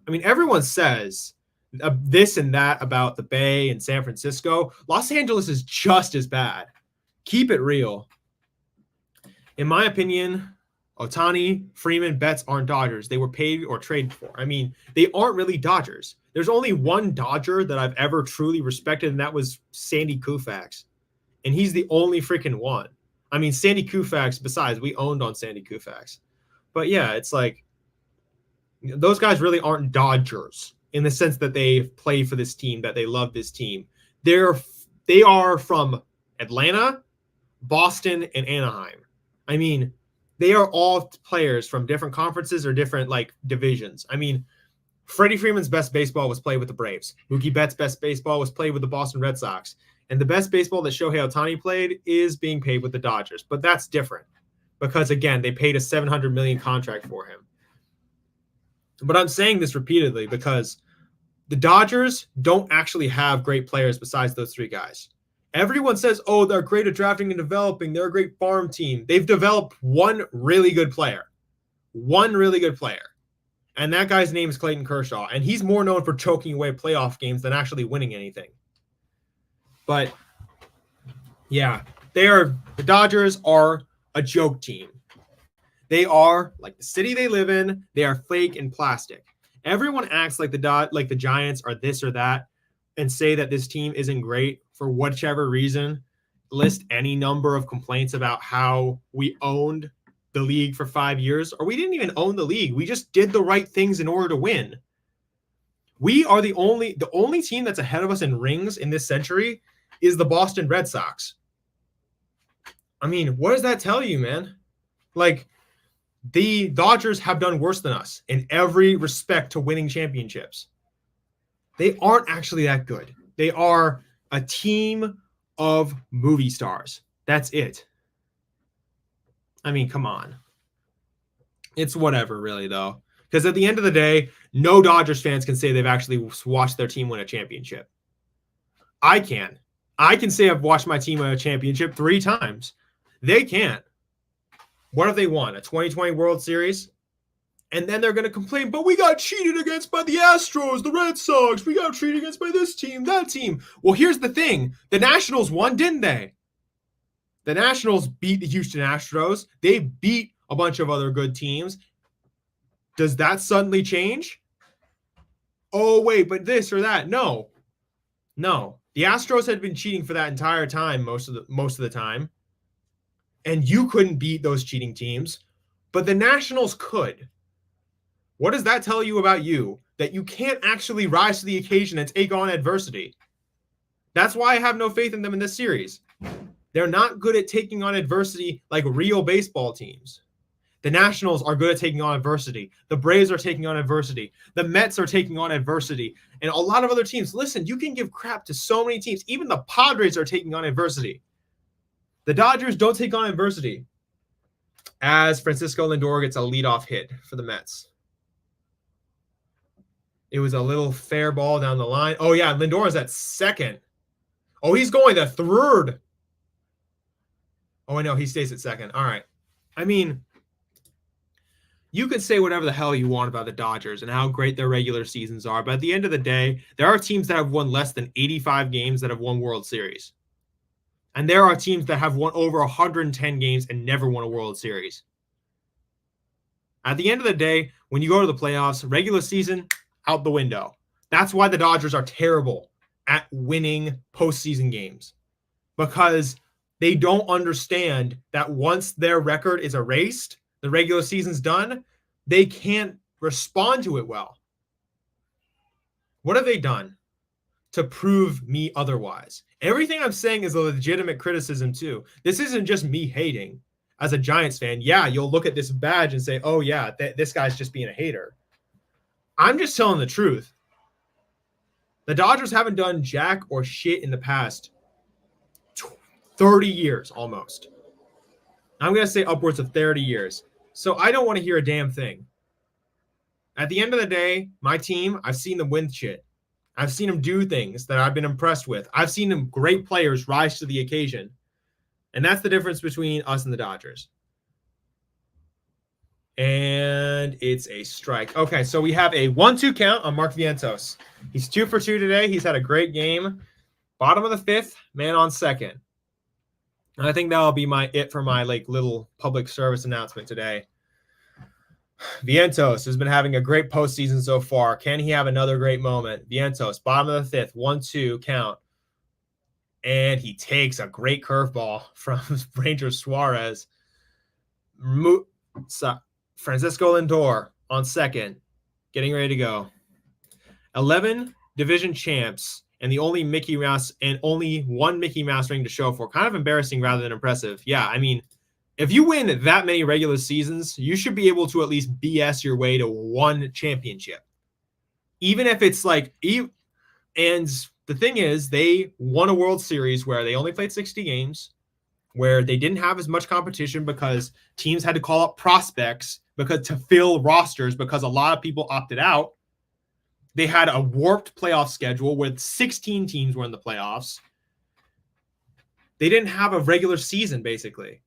S2: I mean, everyone says this and that about the Bay and San Francisco. Los Angeles is just as bad. Keep it real. In my opinion, Ohtani, Freeman, Betts aren't Dodgers. They were paid or traded for. I mean, they aren't really Dodgers. There's only one Dodger that I've ever truly respected, and that was Sandy Koufax. And he's the only freaking one. I mean, Sandy Koufax, besides, we owned on Sandy Koufax. But yeah, it's those guys really aren't Dodgers in the sense that they play for this team, that they love this team. They are from Atlanta, Boston, and Anaheim. I mean, they are all players from different conferences or different divisions. I mean, Freddie Freeman's best baseball was played with the Braves. Mookie Betts' best baseball was played with the Boston Red Sox. And the best baseball that Shohei Ohtani played is being paid with the Dodgers. But that's different because, again, they paid a $700 million contract for him. But I'm saying this repeatedly because the Dodgers don't actually have great players besides those three guys. Everyone says, oh, they're great at drafting and developing. They're a great farm team. They've developed one really good player. And that guy's name is Clayton Kershaw. And he's more known for choking away playoff games than actually winning anything. But, yeah, the Dodgers are a joke team. They are, like the city they live in, they are fake and plastic. Everyone acts like the Giants are this or that and say that this team isn't great for whichever reason. List any number of complaints about how we owned the league for 5 years, or we didn't even own the league. We just did the right things in order to win. We are the only team that's ahead of us in rings in this century is the Boston Red Sox. I mean, what does that tell you, man? The Dodgers have done worse than us in every respect to winning championships. They aren't actually that good. They are a team of movie stars. That's it. I mean, come on. It's whatever, really, though. Because at the end of the day, no Dodgers fans can say they've actually watched their team win a championship. I can. I can say I've watched my team win a championship 3 times. They can't. What have they won? A 2020 World Series? And then they're going to complain, but we got cheated against by the Astros, the Red Sox. We got cheated against by this team, that team. Well, here's the thing. The Nationals won, didn't they? The Nationals beat the Houston Astros. They beat a bunch of other good teams. Does that suddenly change? Oh, wait, but this or that. No. The Astros had been cheating for that entire time, most of the time. And you couldn't beat those cheating teams. But the Nationals could. What does that tell you about you? That you can't actually rise to the occasion and take on adversity. That's why I have no faith in them in this series. They're not good at taking on adversity like real baseball teams. The Nationals are good at taking on adversity. The Braves are taking on adversity. The Mets are taking on adversity. And a lot of other teams. Listen, you can give crap to so many teams. Even the Padres are taking on adversity. The Dodgers don't take on adversity. As Francisco Lindor gets a leadoff hit for the Mets. It was a little fair ball down the line. Oh, yeah, Lindor is at second. Oh, he's going to third. Oh, I know, he stays at second. All right. I mean, you could say whatever the hell you want about the Dodgers and how great their regular seasons are, but at the end of the day, there are teams that have won less than 85 games that have won World Series. And there are teams that have won over 110 games and never won a World Series. At the end of the day, when you go to the playoffs, regular season, out the window. That's why the Dodgers are terrible. at winning postseason games because they don't understand that once their record is erased, the regular season's done, they can't respond to it well. What have they done to prove me otherwise? Everything I'm saying is a legitimate criticism too. This isn't just me hating. As a Giants fan, yeah, you'll look at this badge and say, oh yeah, this guy's just being a hater. I'm just telling the truth. The Dodgers haven't done jack or shit in the past 30 years almost. I'm going to say upwards of 30 years. So I don't want to hear a damn thing. At the end of the day, my team, I've seen them win shit. I've seen them do things that I've been impressed with. I've seen them great players rise to the occasion. And that's the difference between us and the Dodgers. And it's a strike. Okay, so we have a 1-2 count on Mark Vientos. He's 2 for 2 today. He's had a great game. Bottom of the 5th, man on second. And I think that'll be it for my little public service announcement today. Vientos has been having a great postseason so far. Can he have another great moment? Vientos, bottom of the 5th, 1-2 count. And he takes a great curveball from Ranger Suarez. Francisco Lindor on second, getting ready to go. 11 division champs and the only Mickey Mouse and only one Mickey Mouse ring to show for. Kind of embarrassing rather than impressive. Yeah, I mean, if you win that many regular seasons, you should be able to at least BS your way to one championship. Even if it's and the thing is, they won a World Series where they only played 60 games, where they didn't have as much competition because teams had to call up prospects to fill rosters because a lot of people opted out. They had a warped playoff schedule with 16 teams were in the playoffs. They didn't have a regular season, basically.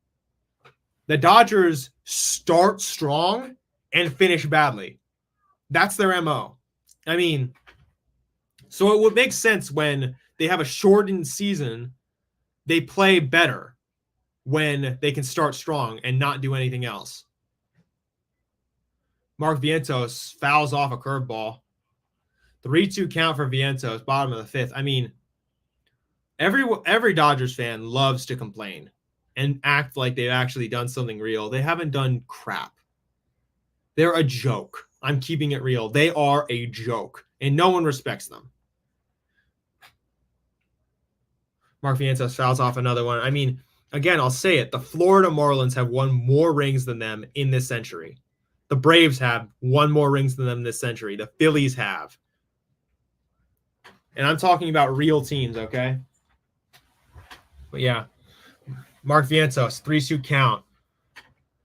S2: The Dodgers start strong and finish badly. That's their MO. I mean, so it would make sense when they have a shortened season, they play better when they can start strong and not do anything else. Mark Vientos fouls off a curveball. 3-2 count for Vientos, bottom of the 5th. I mean, every Dodgers fan loves to complain and act like they've actually done something real. They haven't done crap. They're a joke. I'm keeping it real. They are a joke, and no one respects them. Mark Vientos fouls off another one. I mean, again, I'll say it. The Florida Marlins have won more rings than them in this century. The Braves have won more rings than them this century. The Phillies have. And I'm talking about real teams, okay? But yeah. Mark Vientos, 3-2 count.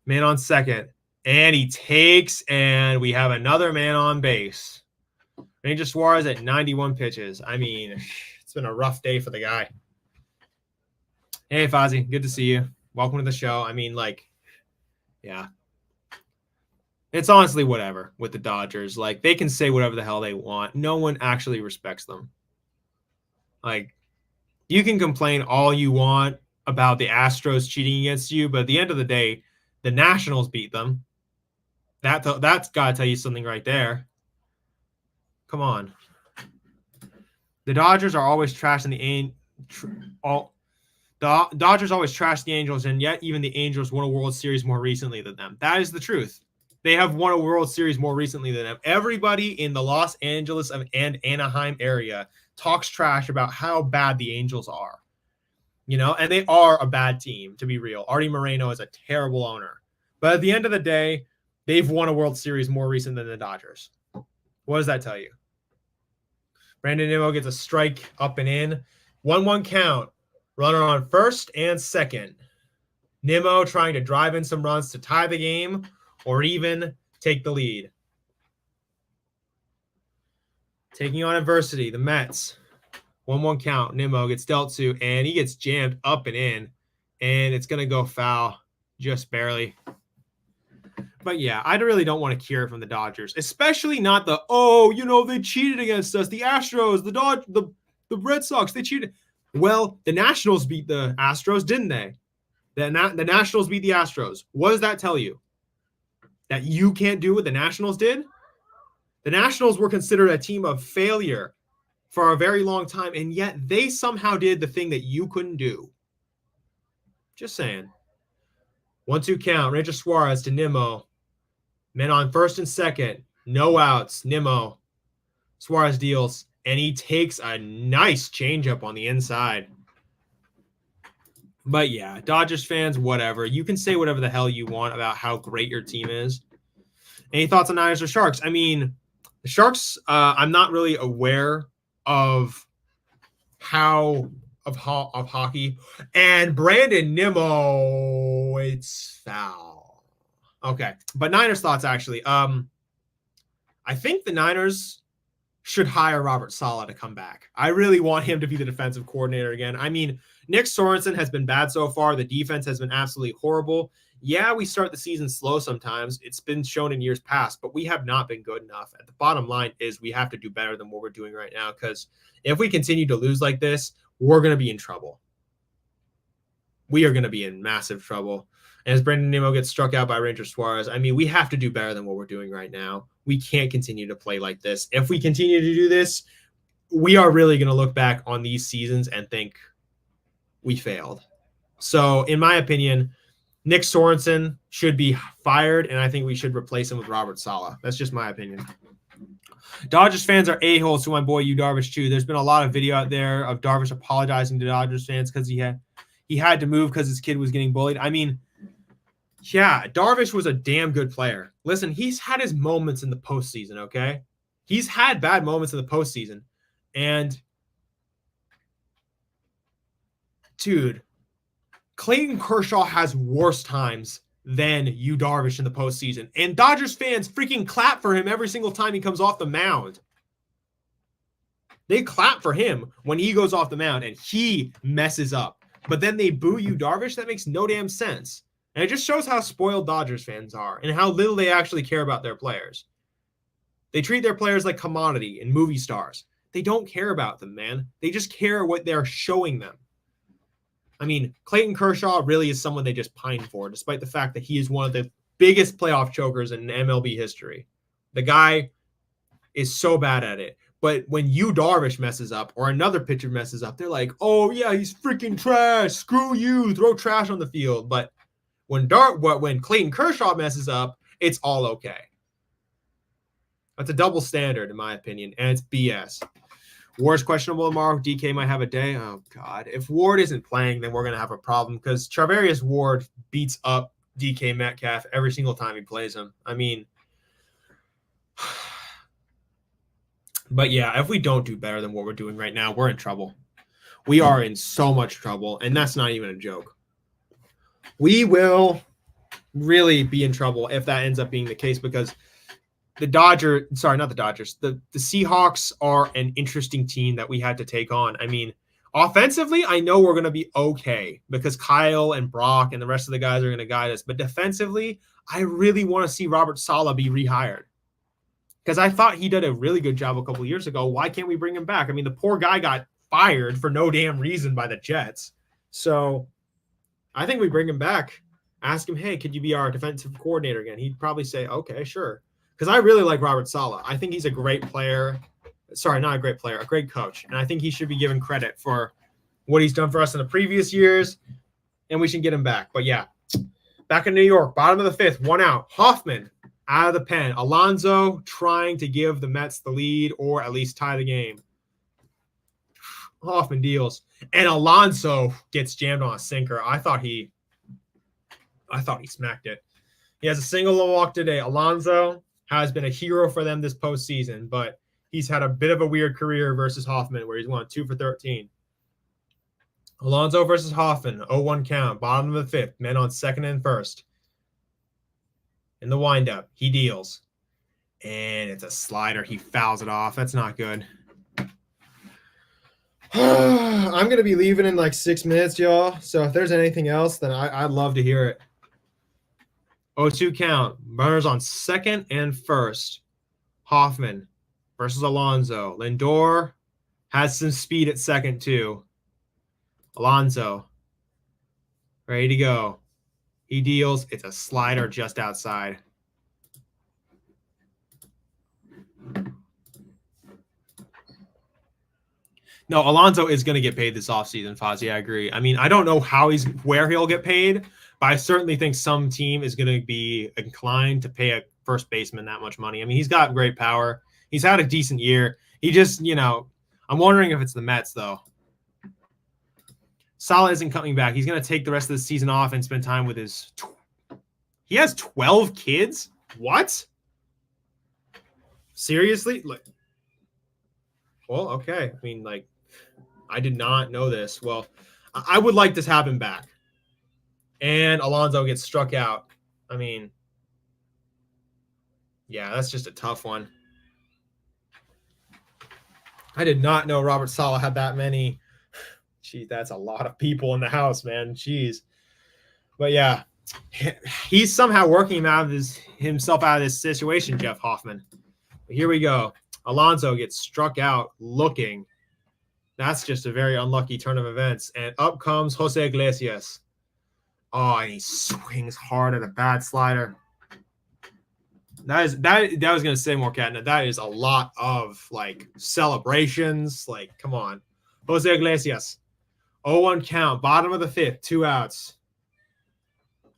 S2: Man on second. And he takes, and we have another man on base. Ranger Suarez at 91 pitches. I mean, it's been a rough day for the guy. Hey, Fozzie, good to see you. Welcome to the show. I mean, yeah. It's honestly whatever with the Dodgers. They can say whatever the hell they want. No one actually respects them. You can complain all you want about the Astros cheating against you, but at the end of the day, the Nationals beat them. That's got to tell you something right there. Come on. The Dodgers are always trashing the Dodgers always trash the Angels, and yet even the Angels won a World Series more recently than them. That is the truth. They have won a World Series more recently than them. Everybody in the Los Angeles and Anaheim area talks trash about how bad the Angels are. And they are a bad team, to be real. Artie Moreno is a terrible owner. But at the end of the day, they've won a World Series more recent than the Dodgers. What does that tell you? Brandon Nimmo gets a strike up and in. 1-1 count. Runner on first and second. Nimmo trying to drive in some runs to tie the game or even take the lead. Taking on adversity, the Mets. 1-1 count. Nimmo gets dealt to, and he gets jammed up and in, and it's going to go foul just barely. But yeah, I really don't want to hear it from the Dodgers, especially not they cheated against us. The Astros, the Red Sox, they cheated. Well, the Nationals beat the Astros, didn't they? The Nationals beat the Astros. What does that tell you? That you can't do what the Nationals did? The Nationals were considered a team of failure for a very long time, and yet they somehow did the thing that you couldn't do. Just saying. 1-2 count. Ranger Suarez to Nimmo. Men on first and second. No outs. Nimmo. Suarez deals, and he takes a nice changeup on the inside. But yeah, Dodgers fans, whatever. You can say whatever the hell you want about how great your team is. Any thoughts on Niners or Sharks? I mean, the Sharks, I'm not really aware of hockey. And Brandon Nimmo, it's foul. Okay. But Niners thoughts, actually. I think the Niners should hire Robert Saleh to come back. I really want him to be the defensive coordinator again. I mean, Nick Sorensen has been bad so far. The defense has been absolutely horrible. Yeah, we start the season slow sometimes. It's been shown in years past, but we have not been good enough. And the bottom line is we have to do better than what we're doing right now, because if we continue to lose like this, we're going to be in trouble. We are going to be in massive trouble. And as Brandon Nimmo gets struck out by Ranger Suarez, I mean, we have to do better than what we're doing right now. We can't continue to play like this. If we continue to do this, we are really going to look back on these seasons and think we failed. So, in my opinion, Nick Sorensen should be fired, and I think we should replace him with Robert Saleh. That's just my opinion. Dodgers fans are a-holes to my boy Yu Darvish too. There's been a lot of video out there of Darvish apologizing to Dodgers fans because he had to move because his kid was getting bullied. I mean, yeah, Darvish was a damn good player. Listen, he's had his moments in the postseason, okay? He's had bad moments in the postseason. And, dude, Clayton Kershaw has worse times than Yu Darvish in the postseason. And Dodgers fans freaking clap for him every single time he comes off the mound. They clap for him when he goes off the mound and he messes up. But then they boo Yu Darvish? That makes no damn sense. And it just shows how spoiled Dodgers fans are and how little they actually care about their players. They treat their players like commodity and movie stars. They don't care about them, man. They just care what they're showing them. I mean, Clayton Kershaw really is someone they just pine for, despite the fact that he is one of the biggest playoff chokers in MLB history. The guy is so bad at it. But when Yu Darvish messes up or another pitcher messes up, they're like, oh, yeah, he's freaking trash. Screw you. Throw trash on the field. But when Clayton Kershaw messes up, it's all okay. That's a double standard, in my opinion, and it's BS. Ward's questionable tomorrow. DK might have a day. Oh, God. If Ward isn't playing, then we're going to have a problem because Charvarius Ward beats up DK Metcalf every single time he plays him. I mean, but yeah, if we don't do better than what we're doing right now, we're in trouble. We are in so much trouble, and that's not even a joke. We will really be in trouble if that ends up being the case because the Seahawks are an interesting team that we had to take on. I mean, offensively, I know we're going to be okay because Kyle and Brock and the rest of the guys are going to guide us. But defensively, I really want to see Robert Saleh be rehired because I thought he did a really good job a couple of years ago. Why can't we bring him back? I mean, the poor guy got fired for no damn reason by the Jets. So I think we bring him back, ask him, hey, could you be our defensive coordinator again? He'd probably say, okay, sure. Because I really like Robert Saleh. I think he's a great player. Sorry, not a great player, a great coach. And I think he should be given credit for what he's done for us in the previous years. And we should get him back. But yeah, back in New York, bottom of the fifth, 1 out. Hoffman out of the pen. Alonso trying to give the Mets the lead or at least tie the game. Hoffman deals. And Alonso gets jammed on a sinker. I thought he smacked it. He has a single low walk today. Alonso has been a hero for them this postseason, but he's had a bit of a weird career versus Hoffman where he's won 2 for 13. Alonso versus Hoffman, 0-1 count, bottom of the fifth, men on second and first. In the windup, he deals. And it's a slider. He fouls it off. That's not good. I'm going to be leaving in like 6 minutes, y'all. So if there's anything else, then I'd love to hear it. 0-2 count. Runners on second and first. Hoffman versus Alonso. Lindor has some speed at second, too. Alonso. Ready to go. He deals. It's a slider just outside. No, Alonso is going to get paid this offseason, Fozzie. I agree. I mean, I don't know where he'll get paid, but I certainly think some team is going to be inclined to pay a first baseman that much money. I mean, he's got great power. He's had a decent year. He just, I'm wondering if it's the Mets, though. Salah isn't coming back. He's going to take the rest of the season off and spend time with his... He has 12 kids? What? Seriously? Well, okay. I mean, I did not know this. Well, I would like this happen back. And Alonso gets struck out. I mean, yeah, that's just a tough one. I did not know Robert Saleh had that many. Jeez, that's a lot of people in the house, man. Jeez. But yeah, he's somehow working himself out of this situation, Jeff Hoffman. But here we go. Alonso gets struck out looking. That's just a very unlucky turn of events. And up comes Jose Iglesias. Oh, and he swings hard at a bad slider. That was going to say more, Katna. That is a lot of celebrations. Come on. Jose Iglesias. 0-1 count. Bottom of the fifth. 2 outs.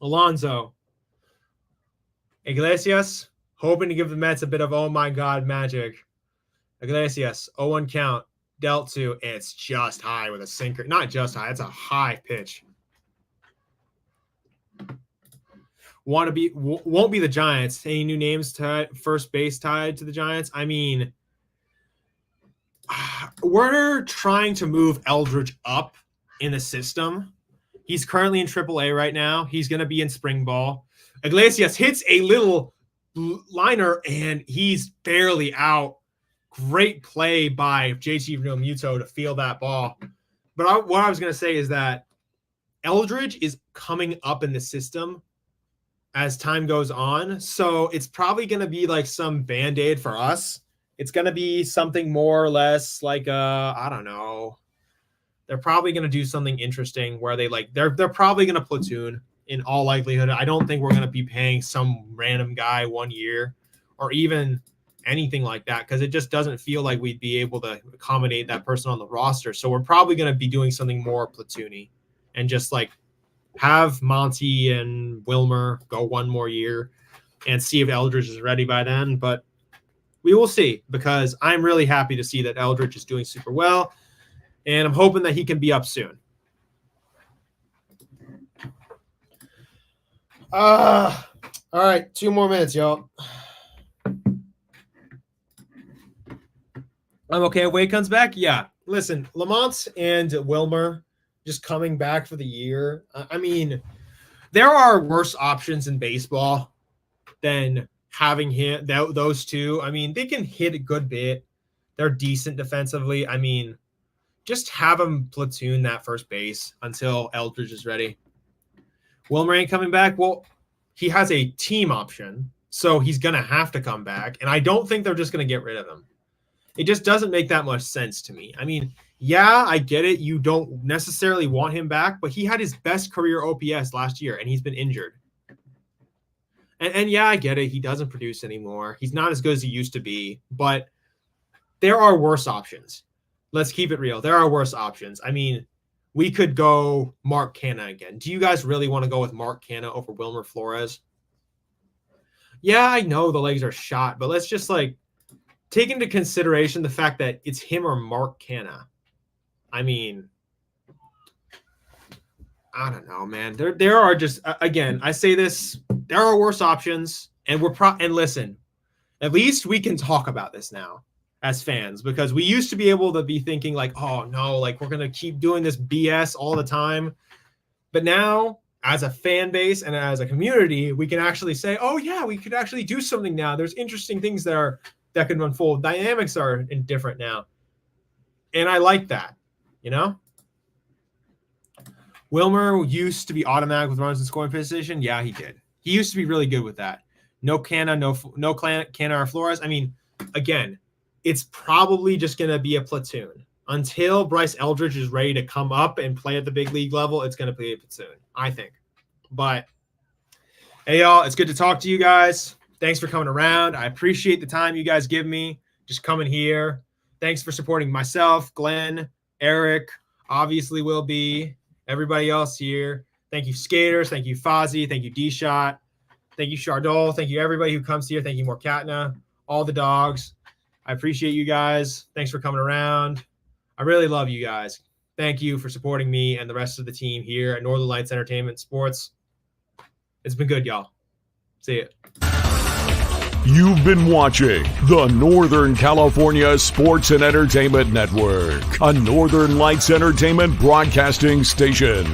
S2: Alonso. Iglesias hoping to give the Mets a bit of oh my God magic. Iglesias. 0-1 count. Dealt to. It's just high with a sinker. Not just high. It's a high pitch. Won't be the Giants. Any new names tied, first base tied to the Giants? I mean, we're trying to move Eldridge up in the system. He's currently in AAA right now. He's going to be in spring ball. Iglesias hits a little liner, and he's barely out. Great play by JT Realmuto to field that ball. But what I was going to say is that Eldridge is coming up in the system as time goes on. So it's probably going to be some Band-Aid for us. It's going to be something more or less I don't know. They're probably going to do something interesting where they're probably going to platoon in all likelihood. I don't think we're going to be paying some random guy 1 year or even anything like that, because it just doesn't feel like we'd be able to accommodate that person on the roster. So we're probably going to be doing something more platoony and just have Monty and Wilmer go 1 more year and see if Eldridge is ready by then. But we will see, because I'm really happy to see that Eldridge is doing super well, and I'm hoping that he can be up soon. All right, 2 more minutes, y'all. I'm okay. Wade comes back? Yeah. Listen, Lamont and Wilmer just coming back for the year. I mean, there are worse options in baseball than having those two. I mean, they can hit a good bit. They're decent defensively. I mean, just have them platoon that first base until Eldridge is ready. Wilmer ain't coming back. Well, he has a team option, so he's going to have to come back. And I don't think they're just going to get rid of him. It just doesn't make that much sense to me. I mean, yeah, I get it. You don't necessarily want him back, but he had his best career OPS last year, and he's been injured. And yeah, I get it. He doesn't produce anymore. He's not as good as he used to be, but there are worse options. Let's keep it real. There are worse options. I mean, we could go Mark Canha again. Do you guys really want to go with Mark Canha over Wilmer Flores? Yeah, I know the legs are shot, but let's just take into consideration the fact that it's him or Mark Canha. I mean, I don't know, man. There are just, again, I say this, there are worse options, and and listen, at least we can talk about this now as fans, because we used to be able to be thinking oh no, we're going to keep doing this BS all the time. But now, as a fan base and as a community, we can actually say, oh yeah, we could actually do something now. There's interesting things that can unfold. Dynamics are different now. And I like that, Wilmer used to be automatic with runners in scoring position. Yeah, he did. He used to be really good with that. No Canha, no Canha or Flores. I mean, again, it's probably just going to be a platoon. Until Bryce Eldridge is ready to come up and play at the big league level, it's going to be a platoon, I think. But, hey, y'all, it's good to talk to you guys. Thanks for coming around. I appreciate the time you guys give me just coming here. Thanks for supporting myself, Glenn, Eric obviously will be. Everybody else here. Thank you, Skaters. Thank you, Fozzie. Thank you, D-Shot. Thank you, Chardol. Thank you, everybody who comes here. Thank you, Morkatna. All the dogs. I appreciate you guys. Thanks for coming around. I really love you guys. Thank you for supporting me and the rest of the team here at Northern Lights Entertainment Sports. It's been good, y'all. See ya.
S1: You've been watching the Northern California Sports and Entertainment Network, a Northern Lights Entertainment broadcasting station.